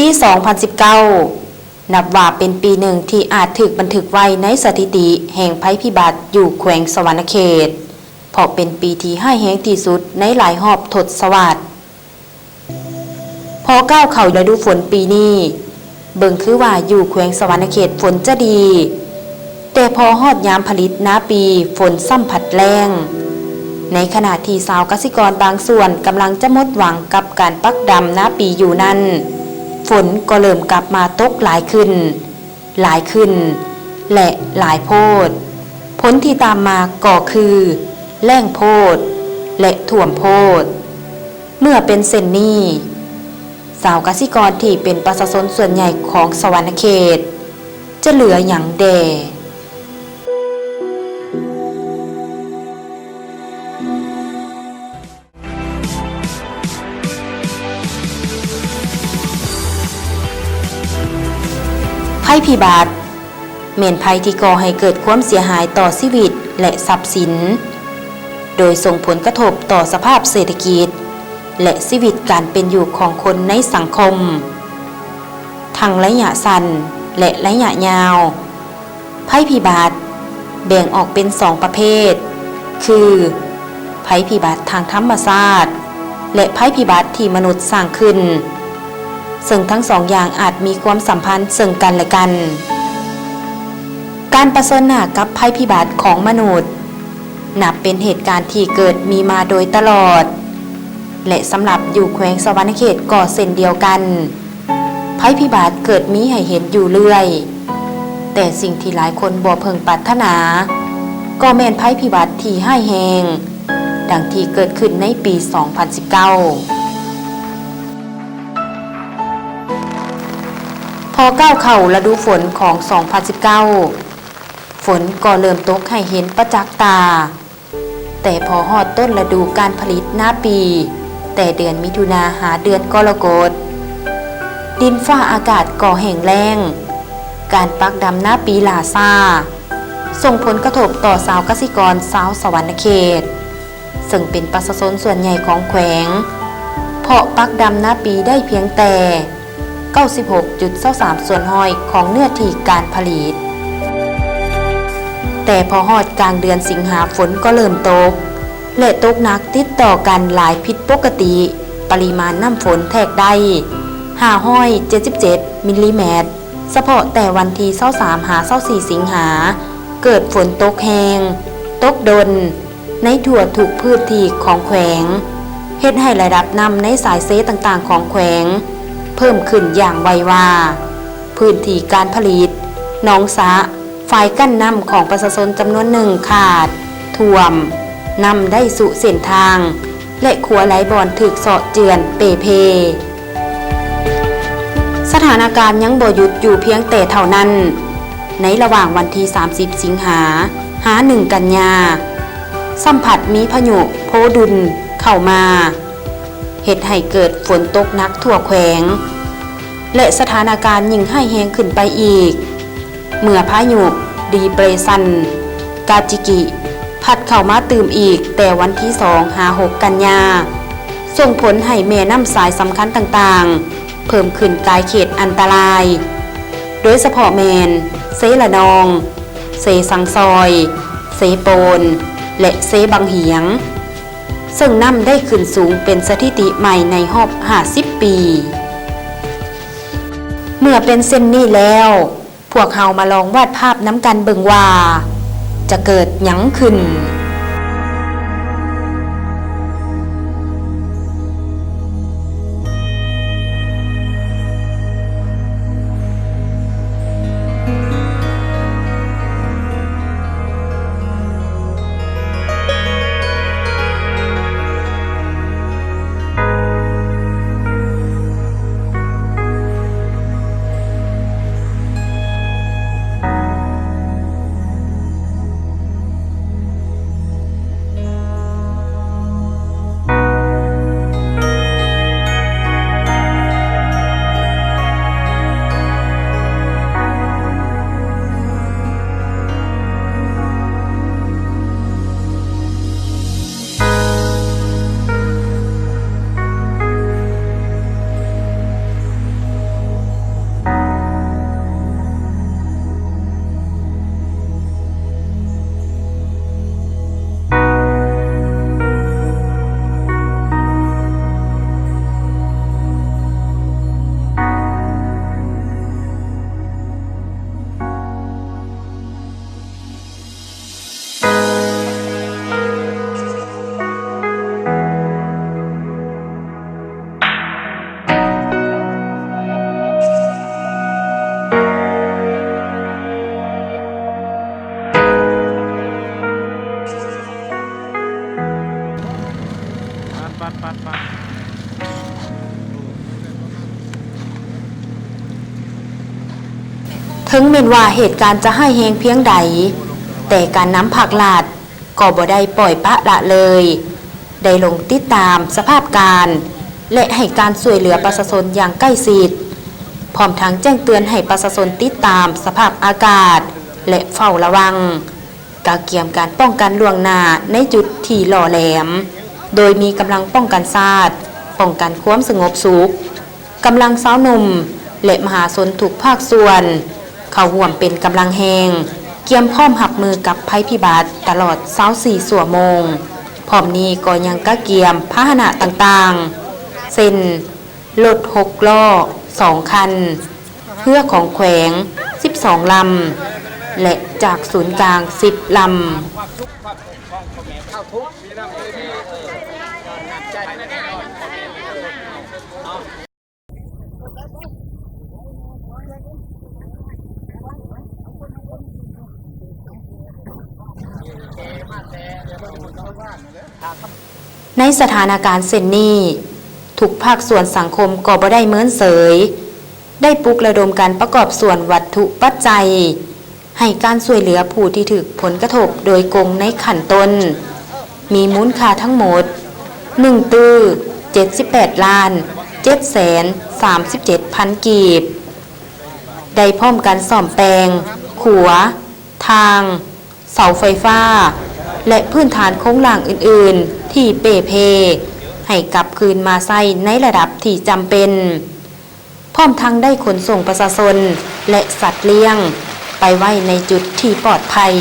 ปี 2019 นับว่าเป็นปีหนึ่งที่อาจถูกบันทึกไว้ในสถิติแห่งภัยพิบัติอยู่แขวงสวรรณเขตเพราะเป็นปีที่ร้ายแรงที่สุดในหลายรอบทศวรรษพอก้าวเข้าฤดูฝนปีนี้เบิ่งคือว่าอยู่แขวงสวรรณเขตฝนจะดีแต่พอฮอดยามผลิตนาปีฝนซ้ำผัดแรงในขณะที่ชาวเกษตรกรบางส่วนกำลังจะหมดหวังกับการปักดำนาปีอยู่นั้นฝนก็เริ่มกลับมาตกหลายขึ้นและหลายโพดผลที่ตามมาก็คือแล้งโพดและท่วมโพดเมื่อเป็นเช่นนี้ชาวเกษตรกรที่เป็นประชาชนส่วนใหญ่ของสวรรณเขตจะเหลือหยังแด่ภัยพิบัติแม่นภัยที่ก่อให้เกิดความเสียหายต่อชีวิตและทรัพย์สินโดยส่งผลกระทบต่อสภาพเศรษฐกิจและชีวิตการเป็นอยู่ของคนในสังคมทั้งระยะสั้นและระยะยาวภัยพิบัติแบ่งออกเป็น2ประเภทคือภัยพิบัติทางธรรมชาติและภัยพิบัติที่มนุษย์สร้างขึ้นซึ่งทั้ง2อย่างอาจมีความสัมพันธ์ซึ่งกันและกันการเผชิญหน้ากับภัยพิบัติของมนุษย์นับเป็นเหตุการณ์ที่เกิดมีมาโดยตลอดและสำหรับอยู่แขวงสวรรณเขตก็เช่นเดียวกันภัยพิบัติเกิดมีให้เห็นอยู่เรื่อยแต่สิ่งที่หลายคนบ่เพิ่งปรารถนาก็แม่นภัยพิบัติที่ร้ายแรงดังที่เกิดขึ้นในปี 2019พอก้าวเข้าฤดูฝนของ 2019 ฝนก็เริ่มตกให้เห็นประจักษ์ตาแต่พอฮอดต้นฤดูการผลิตนาปีแต่เดือนมิถุนาหาเดือนกรกฎดินฟ้าอากาศก็แห้งแล้งการปักดำนาปีล่าช้าส่งผลกระทบต่อชาวเกษตรกรชาวสวรรณเขตซึ่งเป็นประชาชนส่วนใหญ่ของแขวงเพราะปักดำนาปีได้เพียงแต่96.23 ส่วนห้อยของเนื้อที่การผลิตแต่พอฮอดกลางเดือนสิงหาฝนก็เริ่มตกและตกหนักติดต่อกันหลายผิดปกติปริมาณน้ำฝนแทกได้577มิลลิเมตรเฉพาะแต่วันที่23หา24สิงหาเกิดฝนตกแห้งตกดนในทั่วทุกพื้นที่ของแขวงเฮ็ดให้ระดับน้ำในสายเซต่างๆของแขวงเพิ่มขึ้นอย่างไววาพื้นที่การผลิตหนองสระฝ่ายกั้นน้ำของประชาชนจำนวนหนึ่งขาดท่วมน้ำได้สู่เส้นทางและขัวไหลบ่อนถึกเสาะเจือนเปเพสถานการณ์ยังบ่หยุดอยู่เพียงแต่เท่านั้นในระหว่างวันที่30สิงหาหา1กันยาสัมผัสมีพายุโพดุลเข้ามาเฮ็ดให้เกิดฝนตกหนักทั่วแขวงและสถานการณ์ยิ่งให้แรงขึ้นไปอีกเมื่อพายุดีเปรซันกาจิกิพัดเข้ามาตื่มอีกแต่วันที่2หา6กันยาส่งผลให้แม่น้ำสายสำคัญต่างๆเพิ่มขึ้นกลายเขตอันตรายโดยเฉพาะแมนเซละนองเซสังซอยเซโปนและเซบังเหียงซึ่งน้ำได้ขึ้นสูงเป็นสถิติใหม่ในรอบ50ปีเมื่อเป็นเช่นนี้แล้วพวกเฮามาลองวาดภาพน้ำกันเบิ่งว่าจะเกิดหยังขึ้น ถึงแม้ว่าเหตุการณ์จะให้แฮงเพียงใดแต่การนำภาครัฐก็บ่ได้ปล่อยปละละเลยได้ลงติดตามสภาพการและให้การช่วยเหลือประชาชนอย่างใกล้ชิดพร้อมทั้งแจ้งเตือนให้ประชาชนติดตามสภาพอากาศและเฝ้าระวังกะเกียมการป้องกันล่วงหน้าในจุดที่หล่อแหลมโดยมีกำลังป้องกันชาติป้องกันความสงบสุขกำลังสาวหนุ่มและมหาชนทุกภาคส่วนเข้าร่วมเป็นกำลังแหงเกียมพร้อมรับมือกับภัยพิบัติตลอด24ชั่วโมงพร้อมนี้ก็ยังกะเกียมพาหนะต่างๆเช่นรถ6ล้อ2คันเรือของแขวง12ลำและจากศูนย์กลาง10ลำในสถานการณ์เช่นนี้ทุกภาคส่วนสังคมก็บ่ได้เมินเสยได้ปลุกระดมการประกอบส่วนวัตถุปัจจัยให้การช่วยเหลือผู้ที่ถูกผลกระทบโดยกงในขั้นต้นมีมูลค่าทั้งหมด1ตื้อ78ล้าน737,000 กีบได้พร้อมกันซ่อมแปลงขัวทางเสาไฟฟ้าและพื้นฐานโครงหลังอื่นๆที่เปเพให้กลับคืนมาใช้ในระดับที่จำเป็นพร้อมทั้งได้ขนส่งประชาชนและสัตว์เลี้ยงไปไว้ในจุดที่ปลอดภัย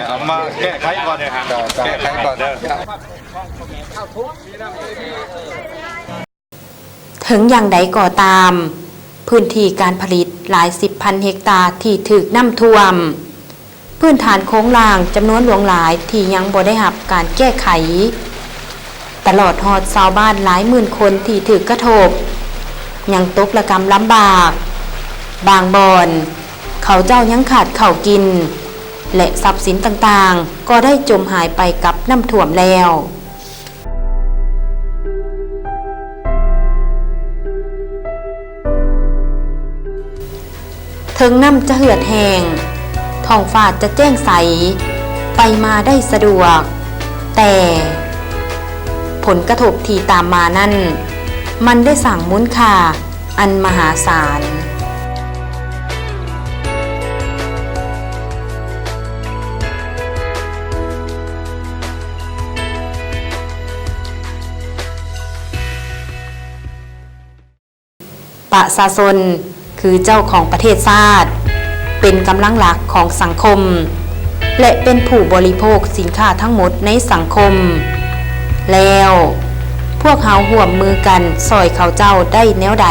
เอามาแก้ไขก่อนแก้ไขก่อนถึงอย่างใดก็ตามพื้นที่การผลิตหลาย10,000 เฮกตาร์ที่ถูกน้ำท่วมพื้นฐานโครงล่างจำนวนหลวงหลายที่ยังบ่ได้รับการแก้ไขตลอดฮอดชาวบ้านหลายหมื่นคนที่ถูกกระทบยังตกระกำลำบากบางบ่อนเขาเจ้ายังขาดข้าวกินและทรัพย์สินต่างๆก็ได้จมหายไปกับน้ำท่วมแล้วถึงน้ำจะเหือดแห้งท้องฟ้าจะแจ้งใสไปมาได้สะดวกแต่ผลกระทบที่ตามมานั้นมันได้สร้างมูลค่าอันมหาศาลประชาชนคือเจ้าของประเทศชาติเป็นกำลังหลักของสังคมและเป็นผู้บริโภคสินค้าทั้งหมดในสังคมแล้วพวกเขาร่วมมือกันช่วยเขาเจ้าได้แนวใด